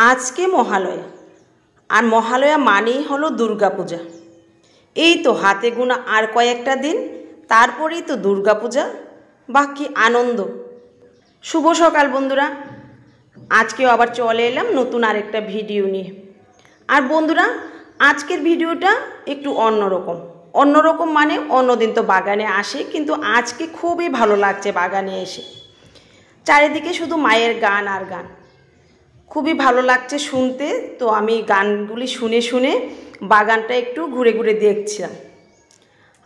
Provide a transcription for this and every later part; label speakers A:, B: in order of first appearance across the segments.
A: আজকে মহালয়া, আর মহালয়া মানেই হলো দুর্গাপূজা। এই তো হাতে গোনা আর কয়েকটা দিন, তারপরেই তো দুর্গাপূজা। বাকি আনন্দ। শুভ সকাল বন্ধুরা, আজকেও আবার চলে এলাম নতুন আরেকটা ভিডিও নিয়ে। আর বন্ধুরা, আজকের ভিডিওটা একটু অন্যরকম মানে অন্যদিন তো বাগানে আসে, কিন্তু আজকে খুবই ভালো লাগছে বাগানে এসে। চারিদিকে শুধু মায়ের গান আর গান, খুবই ভালো লাগছে শুনতে। তো আমি গানগুলি শুনে শুনে বাগানটা একটু ঘুরে ঘুরে দেখছিলাম।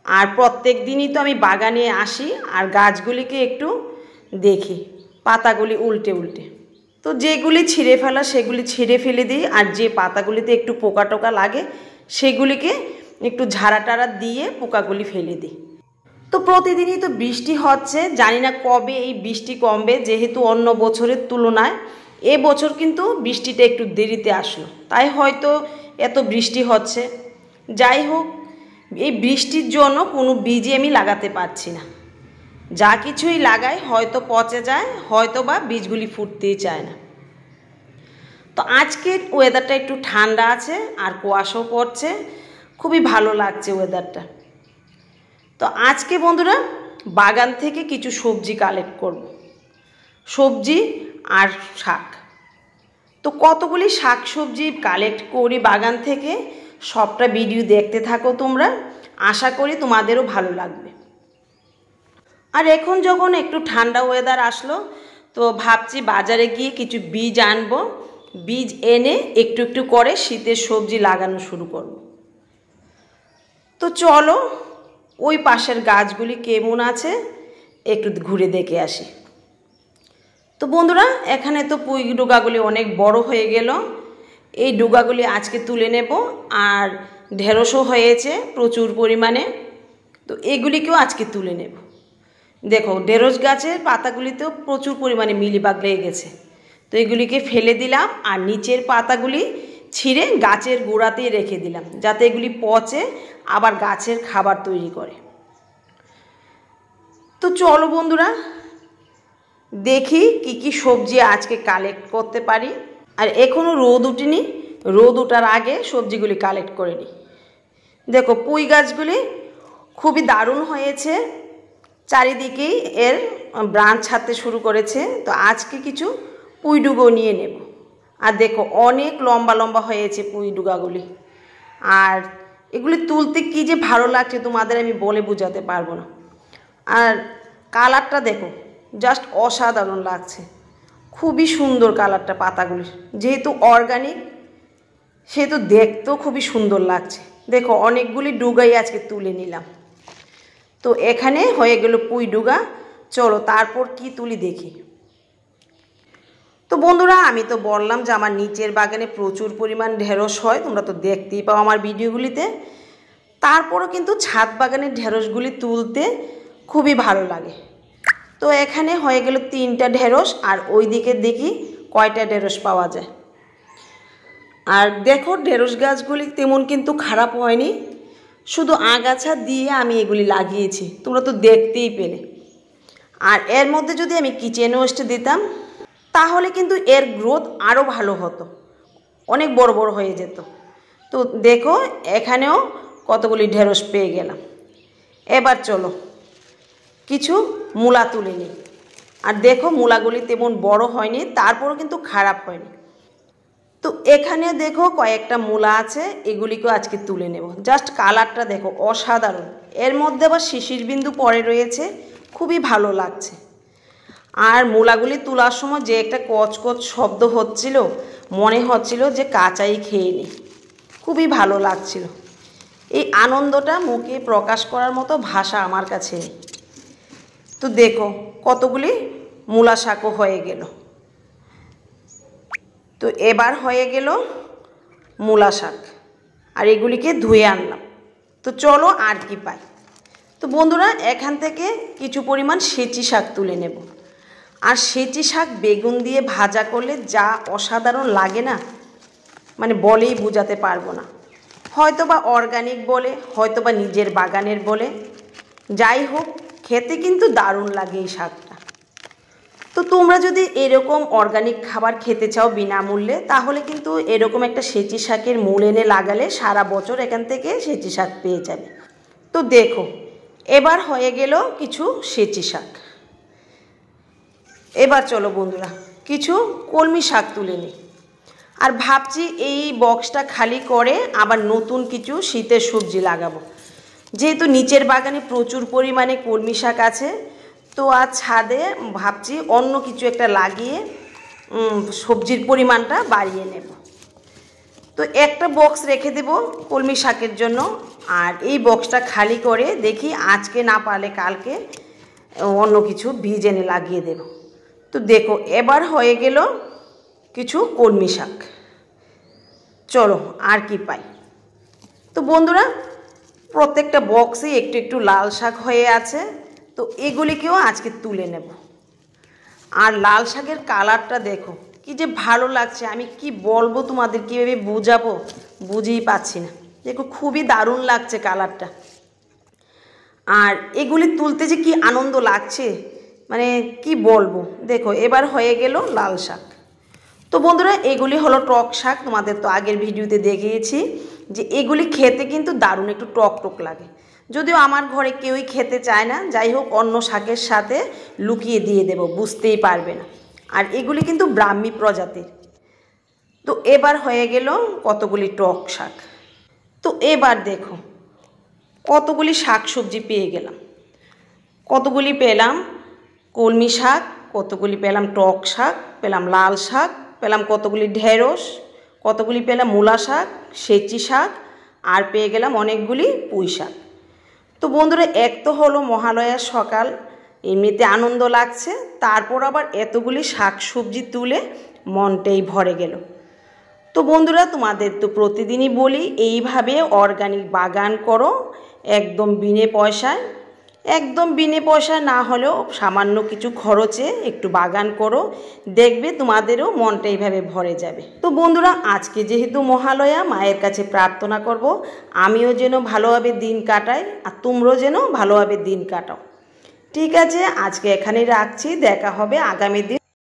A: আর প্রত্যেক দিনই তো আমি বাগানে আসি আর গাছগুলিকে একটু দেখি, পাতাগুলি উল্টে উল্টে। তো যেগুলি ছিঁড়ে ফেলা সেগুলি ছিঁড়ে ফেলে দিই, আর যে পাতাগুলিতে একটু পোকা টোকা লাগে সেগুলিকে একটু ঝাড়া টাড়া দিয়ে পোকাগুলি ফেলে দিই। তো প্রতিদিনই তো বৃষ্টি হচ্ছে, জানি না কবে এই বৃষ্টি কমবে, যেহেতু অন্য বছরের তুলনায় এবছর কিন্তু বৃষ্টিটা একটু দেরিতে আসলো, তাই হয়তো এত বৃষ্টি হচ্ছে। যাই হোক, এই বৃষ্টির জন্য কোনো বীজই আমি লাগাতে পারছি না। যা কিছুই লাগাই হয়তো পচে যায়, হয়তো বা বীজগুলি ফুটতেই চায় না। তো আজকের ওয়েদারটা একটু ঠান্ডা আছে আর কুয়াশাও পড়ছে, খুবই ভালো লাগছে ওয়েদারটা। তো আজকে বন্ধুরা বাগান থেকে কিছু সবজি কালেক্ট করব, সবজি আর শাক। তো কতগুলি শাক সবজি কালেক্ট করি বাগান থেকে, সবটা ভিডিও দেখতে থাকো তোমরা, আশা করি তোমাদেরও ভালো লাগবে। আর এখন যখন একটু ঠান্ডা ওয়েদার আসলো, তো ভাবছি বাজারে গিয়ে কিছু বীজ আনবো, বীজ এনে একটু একটু করে শীতের সবজি লাগানো শুরু করব। তো চলো ওই পাশের গাছগুলি কেমন আছে একটু ঘুরে দেখে আসি। তো বন্ধুরা, এখানে তো পুঁই ডুগাগুলি অনেক বড় হয়ে গেল, এই ডুগাগুলি আজকে তুলে নেব। আর ঢেঁড়সও হয়েছে প্রচুর পরিমাণে, তো এগুলিকেও আজকে তুলে নেব। দেখো ঢেঁড়স গাছের পাতাগুলিতেও প্রচুর পরিমাণে মিলিবাগ লেগে গেছে, তো এগুলিকে ফেলে দিলাম আর নিচের পাতাগুলি ছিঁড়ে গাছের গোড়াতেই রেখে দিলাম, যাতে এগুলি পচে আবার গাছের খাবার তৈরি করে। তো চলো বন্ধুরা দেখি কি কি সবজি আজকে কালেক্ট করতে পারি। আর এখনও রোদ উঠেনি, রোদ ওঠার আগে সবজিগুলি কালেক্ট করে নিই। দেখো পুঁই গাছগুলি খুবই দারুণ হয়েছে, চারিদিকেই এর ব্রাঞ্চ ছাড়তে শুরু করেছে। তো আজকে কিছু পুঁই ডুগো নিয়ে নেব। আর দেখো অনেক লম্বা লম্বা হয়েছে পুঁই ডুগাগুলি, আর এগুলি তুলতে কী যে ভালো লাগছে তোমাদের আমি বলে বোঝাতে পারবো না। আর কালারটা দেখো, জাস্ট অসাধারণ লাগছে, খুবই সুন্দর কালারটা পাতাগুলির, যেহেতু অর্গানিক সেহেতু দেখতেও খুবই সুন্দর লাগছে। দেখো অনেকগুলি ডুগাই আজকে তুলে নিলাম। তো এখানে হয়ে গেল পুঁই ডুগা, চলো তারপর কি তুলি দেখি। তো বন্ধুরা, আমি তো বললাম যে আমার নিচের বাগানে প্রচুর পরিমাণ ঢেঁড়স হয়, তোমরা তো দেখতেই পাও আমার ভিডিওগুলিতে। তারপরও কিন্তু ছাদ বাগানের ঢেঁড়সগুলি তুলতে খুবই ভালো লাগে। তো এখানে হয়ে গেল 3টা ঢেঁড়স, আর ওই দিকে দেখি কয়টা ঢেঁড়স পাওয়া যায়। আর দেখো ঢেঁড়স গাছগুলি তেমন কিন্তু খারাপ হয়নি, শুধু আগাছা দিয়ে আমি এগুলি লাগিয়েছি, তোমরা তো দেখতেই পেলে। আর এর মধ্যে যদি আমি কিচেন ওয়েস্ট দিতাম তাহলে কিন্তু এর গ্রোথ আরও ভালো হতো, অনেক বড় বড় হয়ে যেত। তো দেখো এখানেও কতগুলি ঢেঁড়স পেয়ে গেলাম। এবার চলো কিছু মূলা তুলে নিই। আর দেখো মূলাগুলি তেমন বড় হয়নি, তারপরও কিন্তু খারাপ হয়নি। তো এখানে দেখো কয়েকটা মূলা আছে, এগুলিকেও আজকে তুলে নেব। জাস্ট কালারটা দেখো অসাধারণ, এর মধ্যে আবার শিশির বিন্দু পড়ে রয়েছে, খুবই ভালো লাগছে। আর মূলাগুলি তোলার সময় যে একটা কচকচ শব্দ হচ্ছিল, মনে হচ্ছিল যে কাঁচাই খেয়ে নিই, খুবই ভালো লাগছিল। এই আনন্দটা মুখে প্রকাশ করার মতো ভাষা আমার কাছে নেই। তো দেখো কতগুলি মূলা শাকও হয়ে গেল। তো এবার হয়ে গেল মূলা শাক, আর এগুলিকে ধুয়ে আনলাম। তো চলো আর কি পাই। তো বন্ধুরা, এখান থেকে কিছু পরিমাণ সেচি শাক তুলে নেব। আর সেচি শাক বেগুন দিয়ে ভাজা করলে যা অসাধারণ লাগে না, মানে বলেই বোঝাতে পারবো না। হয়তো বা অর্গানিক বলে, হয়তো বা নিজের বাগানের বলে, যাই হোক খেতে কিন্তু দারুণ লাগে এই শাকটা। তো তোমরা যদি এরকম অর্গানিক খাবার খেতে চাও বিনামূল্যে, তাহলে কিন্তু এরকম একটা সেচি শাকের মূল এনে লাগালে সারা বছর এখান থেকে সেচি শাক পেয়ে যাবে। তো দেখো, এবার হয়ে গেল কিছু সেচি শাক। এবার চলো বন্ধুরা কিছু কলমি শাক তুলে নিই। আর ভাবছি এই বক্সটা খালি করে আবার নতুন কিছু শীতের সবজি লাগাবো, যেহেতু নিচের বাগানে প্রচুর পরিমাণে কলমি শাক আছে। তো আজ ছাদে ভাবছি অন্য কিছু একটা লাগিয়ে সবজির পরিমাণটা বাড়িয়ে নেব। তো একটা বক্স রেখে দেব কলমি শাকের জন্য, আর এই বক্সটা খালি করে দেখি আজকে না পারলে কালকে অন্য কিছু বীজ এনে লাগিয়ে দেব। তো দেখো, এবার হয়ে গেল কিছু কলমি শাক। চলো আর কি পাই। তো বন্ধুরা প্রত্যেকটা বক্সে একটু একটু লাল শাক হয়ে আছে, তো এগুলিকেও আজকে তুলে নেব। আর লাল শাকের কালারটা দেখো কি যে ভালো লাগছে, আমি কি বলবো তোমাদের, কীভাবে বোঝাবো বুঝেই পাচ্ছি না। দেখো খুবই দারুণ লাগছে কালারটা, আর এগুলি তুলতে যে কি আনন্দ লাগছে মানে কি বলবো। দেখো এবার হয়ে গেল লাল শাক। তো বন্ধুরা এগুলি হলো টক শাক, তোমাদের তো আগের ভিডিওতে দেখিয়েছি যে এগুলি খেতে কিন্তু দারুণ একটু টক টক লাগে। যদিও আমার ঘরে কেউই খেতে চায় না, যাই হোক অন্য শাকের সাথে লুকিয়ে দিয়ে দেব, বুঝতেই পারবে না। আর এগুলি কিন্তু ব্রাহ্মী প্রজাতির। তো এবার হয়ে গেল কতগুলি টক শাক। তো এবার দেখো কতগুলি শাক সবজি পেয়ে গেলাম। কতগুলি পেলাম কলমি শাক, কতগুলি পেলাম টক শাক, পেলাম লাল শাক, পেলাম কতগুলি ঢেঁড়স, কতগুলি পেলাম মূলা শাক, সেচি শাক, আর পেয়ে গেলাম অনেকগুলি পুঁই শাক। তো বন্ধুরা এক তো হলো মহালয়ার সকাল, এমনিতে আনন্দ লাগছে, তারপর আবার এতগুলি শাক সবজি তুলে মনটাই ভরে গেল। তো বন্ধুরা তোমাদের তো প্রতিদিনই বলি এইভাবে অর্গানিক বাগান করো, একদম বিনে পয়সায়, একদম বিনে পয়সায় না হলেও সামান্য কিছু খরচে একটু বাগান করো, দেখবে তোমাদেরও মনটা এইভাবে ভরে যাবে। তো বন্ধুরা আজকে যেহেতু মহালয়া, মায়ের কাছে প্রার্থনা করব আমিও যেন ভালোভাবে দিন কাটাই আর তোমরাও যেন ভালোভাবে দিন কাটাও। ঠিক আছে, আজকে এখানেই রাখছি, দেখা হবে আগামী দিন।